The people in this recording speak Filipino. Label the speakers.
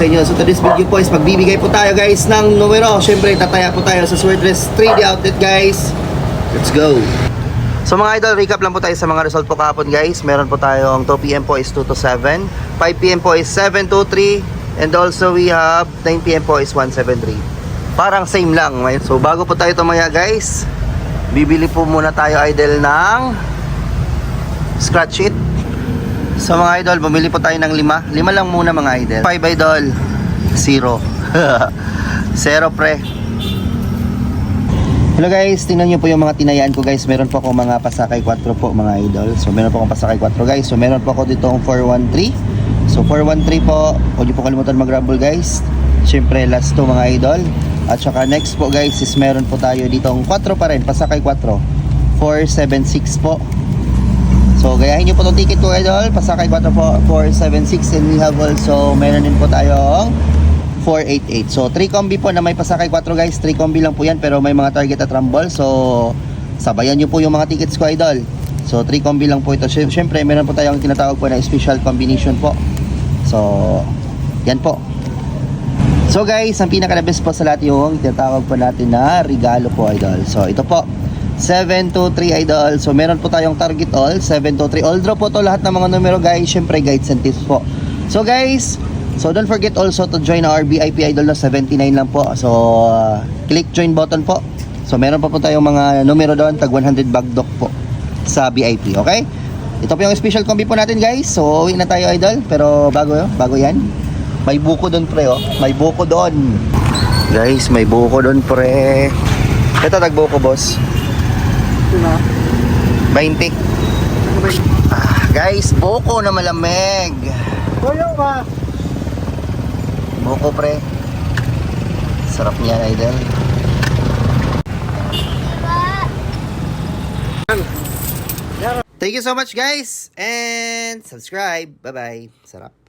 Speaker 1: sa inyo. So today's video po is magbibigay po tayo guys ng numero. Syempre tataya po tayo sa Swordless 3D outlet guys. Let's go! So mga idol, recap lang po tayo sa mga result po kahapon guys. Meron po tayong 2 PM po is 2 to 7, 5 PM po is 7 to 3, and also we have 9 PM po is 173. Parang same lang. So bago po tayo tumaya guys, bibili po muna tayo idol ng scratch sheet. So mga idol, bumili po tayo ng 5 lang muna mga idol. 5 idol, 0 0 pre. Hello guys, tingnan nyo po yung mga tinayaan ko guys. Meron po ako mga pasakay 4 po mga idol. So meron po akong pasakay 4 guys. So meron po ako dito ang 413. So 413 po, huwag nyo po kalimutan mag-rumble guys. Siyempre last 2 mga idol. At saka next po guys is meron po tayo dito ang 4 pa rin, pasakay 4, 476 po. So gayahin nyo po itong ticket ko idol, pasakay 4 po, 476. And we have also, meron din po tayong 488. So 3 combi po na may pasakay 4 guys. 3 combi lang po yan pero may mga target at rumble. So sabayan nyo po yung mga tickets ko idol. So 3 combi lang po ito. Siyempre meron po tayong tinatawag po na special combination po. So yan po. So guys, ang pinaka best po sa lahat yung tinatawag po natin na regalo po idol. So ito po 723 idol. So meron po tayong target all 723. All draw po to lahat ng mga numero guys. Syempre guides and tips po. So guys, so don't forget also to join our VIP idol na 79 lang po. So click join button po. So meron pa po tayong mga numero doon, tag 100 bagdok po sa VIP, okay? Ito po yung special combi po natin guys. So uwi na tayo idol. Pero bago yan, may buko doon pre oh. May buko doon. Guys, may buko doon pre. Ito tag buko boss. 20. Guys, buko na malamig.
Speaker 2: Boyo ba?
Speaker 1: Buko pre. Sarap niya idol. Thank you so much guys and subscribe. Bye bye. Sarap.